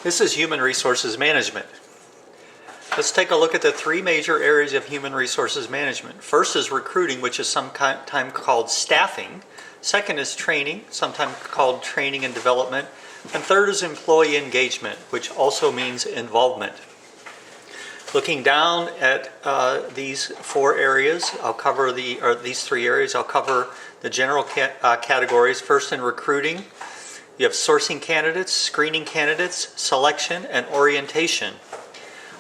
This is human resources management. Let's take a look at the three major areas of human resources management. First is recruiting, which is sometimes called staffing. Second is training, sometimes called training and development. And third is employee engagement, which also means involvement. Looking down at these four areas, these three areas, I'll cover the general categories. First, in recruiting, you have sourcing candidates, screening candidates, selection, and orientation.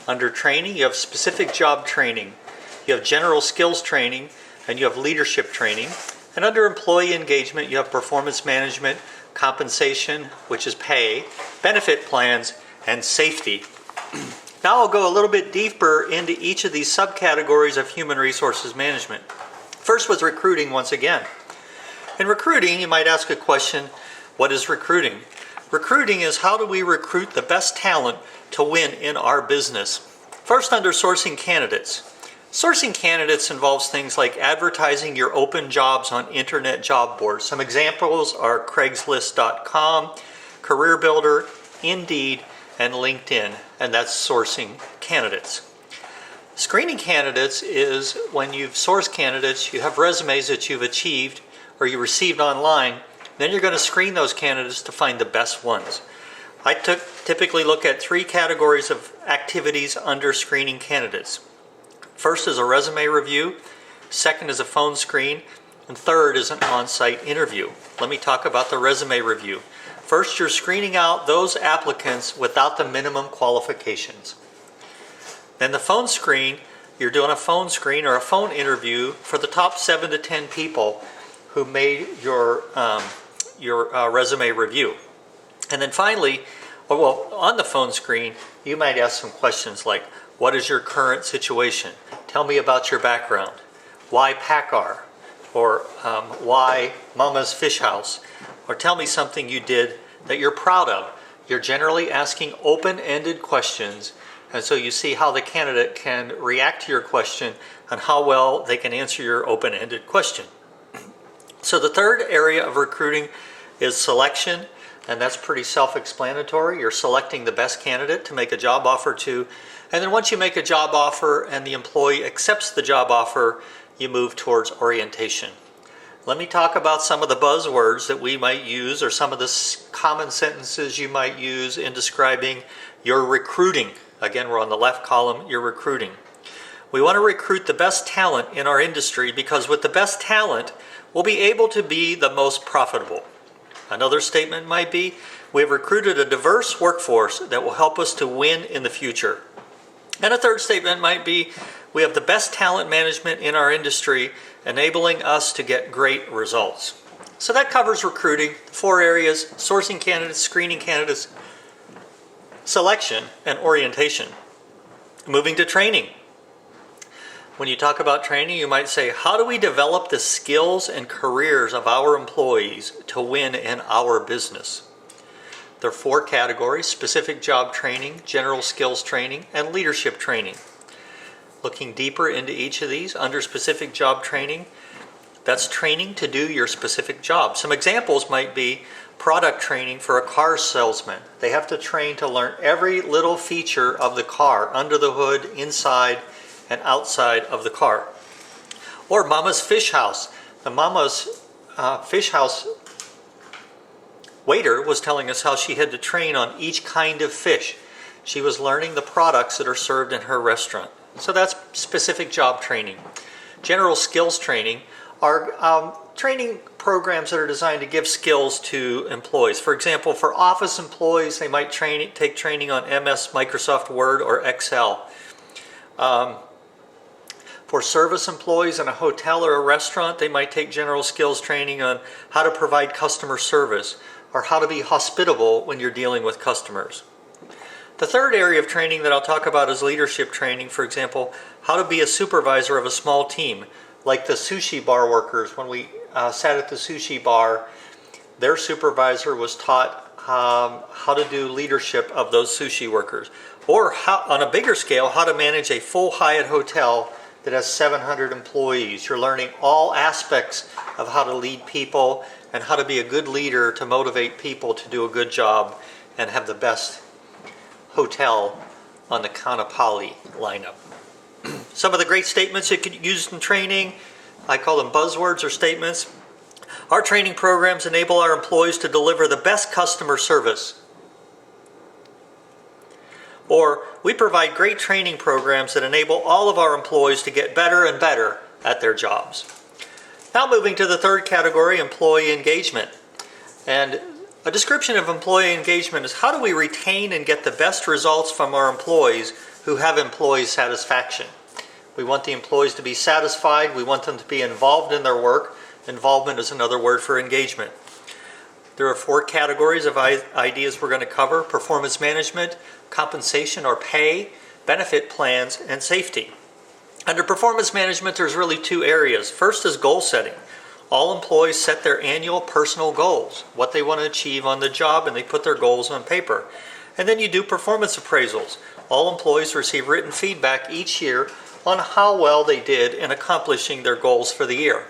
Under training, you have specific job training, you have general skills training, and you have leadership training. And under employee engagement, you have performance management, compensation, which is pay, benefit plans, and safety. Now I'll go a little bit deeper into each of these subcategories of human resources management. First was recruiting once again. In recruiting, you might ask a question, what is recruiting? Recruiting is how do we recruit the best talent to win in our business? First, under sourcing candidates. Sourcing candidates involves things like advertising your open jobs on internet job boards. Some examples are Craigslist.com, CareerBuilder, Indeed, and LinkedIn, and that's sourcing candidates. Screening candidates is when you've sourced candidates, you have resumes that you've achieved or you received online, then you're going to screen those candidates to find the best ones. I typically look at three categories of activities under screening candidates. First is a resume review, second is a phone screen, and third is an on-site interview. Let me talk about the resume review. First, you're screening out those applicants without the minimum qualifications. Then the phone screen, you're doing a phone screen or a phone interview for the top 7 to 10 people who made your resume review. And then finally, on the phone screen, you might ask some questions like, what is your current situation? Tell me about your background. Why PACCAR? Or why Mama's Fish House? Or tell me something you did that you're proud of. You're generally asking open-ended questions, and so you see how the candidate can react to your question and how well they can answer your open-ended question. So the third area of recruiting is selection, and that's pretty self-explanatory. You're selecting the best candidate to make a job offer to, and then once you make a job offer and the employee accepts the job offer, you move towards orientation. Let me talk about some of the buzzwords that we might use or some of the common sentences you might use in describing your recruiting. Again, we're on the left column, your recruiting. We want to recruit the best talent in our industry because with the best talent, we'll be able to be the most profitable. Another statement might be, we've recruited a diverse workforce that will help us to win in the future. And a third statement might be, we have the best talent management in our industry, enabling us to get great results. So that covers recruiting, 4 areas: sourcing candidates, screening candidates, selection, and orientation. Moving to training. When you talk about training, you might say, how do we develop the skills and careers of our employees to win in our business? There are 4 categories: specific job training, general skills training, and leadership training. Looking deeper into each of these, under specific job training, that's training to do your specific job. Some examples might be product training for a car salesman. They have to train to learn every little feature of the car, under the hood, inside, and outside of the car. Or Mama's Fish House. The Mama's Fish House waiter was telling us how she had to train on each kind of fish. She was learning the products that are served in her restaurant. So that's specific job training. General skills training are training programs that are designed to give skills to employees. For example, for office employees, they might take training on MS, Microsoft Word, or Excel. For service employees in a hotel or a restaurant, they might take general skills training on how to provide customer service or how to be hospitable when you're dealing with customers. The third area of training that I'll talk about is leadership training. For example, how to be a supervisor of a small team. Like the sushi bar workers, when we sat at the sushi bar, their supervisor was taught how to do leadership of those sushi workers. Or on a bigger scale, how to manage a full Hyatt hotel that has 700 employees. You're learning all aspects of how to lead people and how to be a good leader to motivate people to do a good job and have the best hotel on the Kanapali lineup. Some of the great statements you could use in training, I call them buzzwords or statements. Our training programs enable our employees to deliver the best customer service. Or, we provide great training programs that enable all of our employees to get better and better at their jobs. Now moving to the third category, employee engagement. And a description of employee engagement is how do we retain and get the best results from our employees who have employee satisfaction. We want the employees to be satisfied. We want them to be involved in their work. Involvement is another word for engagement. There are 4 categories of ideas we're going to cover: performance management, compensation or pay, benefit plans, and safety. Under performance management, there's really 2 areas. First is goal setting. All employees set their annual personal goals, what they want to achieve on the job, and they put their goals on paper. And then you do performance appraisals. All employees receive written feedback each year on how well they did in accomplishing their goals for the year.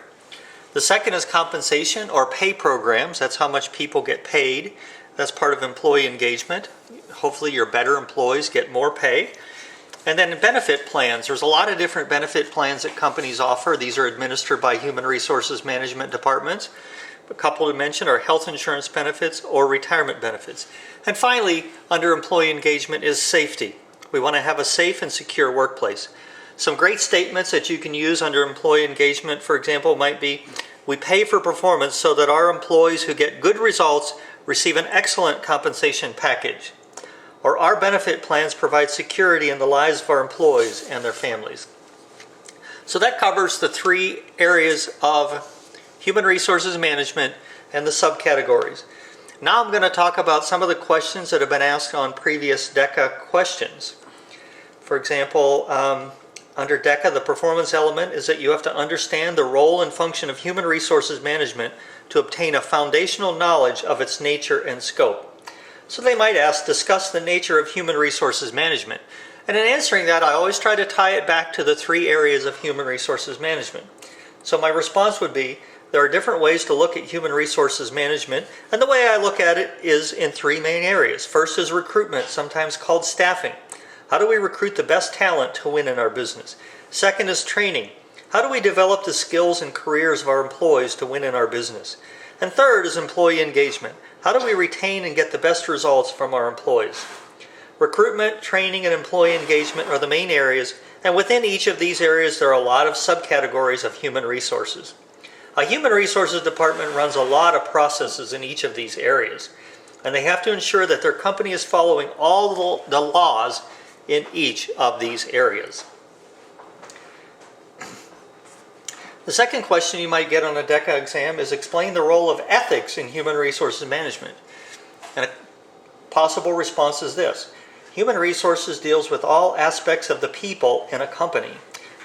The second is compensation or pay programs. That's how much people get paid. That's part of employee engagement. Hopefully your better employees get more pay. And then benefit plans. There's a lot of different benefit plans that companies offer. These are administered by human resources management departments. A couple to mention are health insurance benefits or retirement benefits. And finally, under employee engagement is safety. We want to have a safe and secure workplace. Some great statements that you can use under employee engagement, for example, might be, we pay for performance so that our employees who get good results receive an excellent compensation package. Or our benefit plans provide security in the lives of our employees and their families. So that covers the 3 areas of human resources management and the subcategories. Now I'm going to talk about some of the questions that have been asked on previous DECA questions. For example, under DECA, the performance element is that you have to understand the role and function of human resources management to obtain a foundational knowledge of its nature and scope. So they might ask, discuss the nature of human resources management. And in answering that, I always try to tie it back to the 3 areas of human resources management. So my response would be, there are different ways to look at human resources management, and the way I look at it is in 3 main areas. First is recruitment, sometimes called staffing. How do we recruit the best talent to win in our business? Second is training. How do we develop the skills and careers of our employees to win in our business? And third is employee engagement. How do we retain and get the best results from our employees? Recruitment, training, and employee engagement are the main areas, and within each of these areas there are a lot of subcategories of human resources. A human resources department runs a lot of processes in each of these areas, and they have to ensure that their company is following all the laws in each of these areas. The second question you might get on a DECA exam is explain the role of ethics in human resources management. And a possible response is this. Human resources deals with all aspects of the people in a company.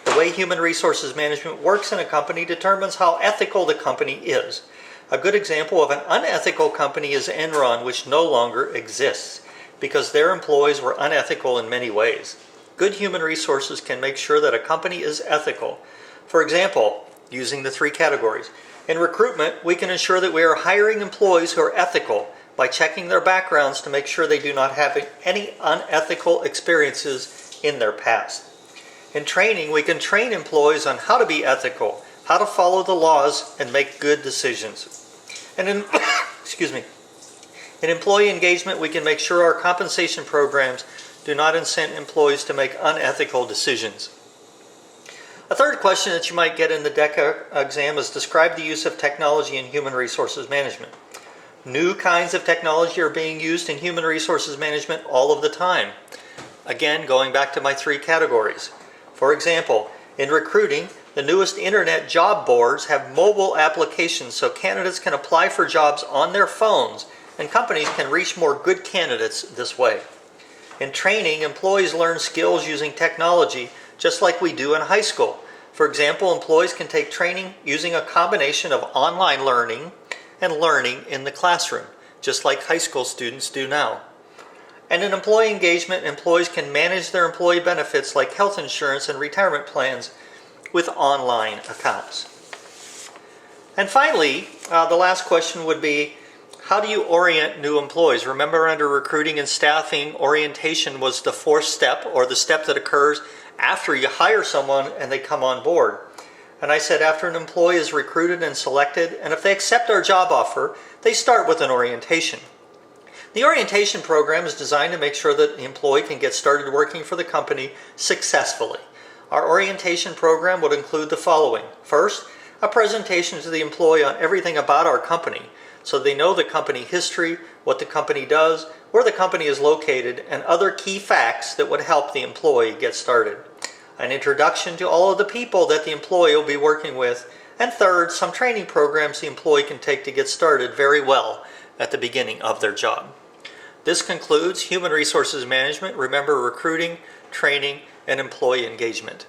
The way human resources management works in a company determines how ethical the company is. A good example of an unethical company is Enron, which no longer exists because their employees were unethical in many ways. Good human resources can make sure that a company is ethical. For example, using the 3 categories. In recruitment, we can ensure that we are hiring employees who are ethical by checking their backgrounds to make sure they do not have any unethical experiences in their past. In training, we can train employees on how to be ethical, how to follow the laws, and make good decisions. And in, in employee engagement, we can make sure our compensation programs do not incent employees to make unethical decisions. A third question that you might get in the DECA exam is describe the use of technology in human resources management. New kinds of technology are being used in human resources management all of the time. Again, going back to my 3 categories. For example, in recruiting, the newest internet job boards have mobile applications so candidates can apply for jobs on their phones and companies can reach more good candidates this way. In training, employees learn skills using technology just like we do in high school. For example, employees can take training using a combination of online learning and learning in the classroom, just like high school students do now. And in employee engagement, employees can manage their employee benefits like health insurance and retirement plans with online accounts. And finally, the last question would be, How do you orient new employees? Remember, under recruiting and staffing, orientation was the fourth step, or the step that occurs after you hire someone and they come on board. And I said after an employee is recruited and selected, and if they accept our job offer, they start with an orientation. The orientation program is designed to make sure that the employee can get started working for the company successfully. Our orientation program would include the following. First, a presentation to the employee on everything about our company, so they know the company history, what the company does, where the company is located, and other key facts that would help the employee get started. An introduction to all of the people that the employee will be working with, and third, some training programs the employee can take to get started very well at the beginning of their job. This concludes Human Resources Management. Remember, recruiting, training, and employee engagement.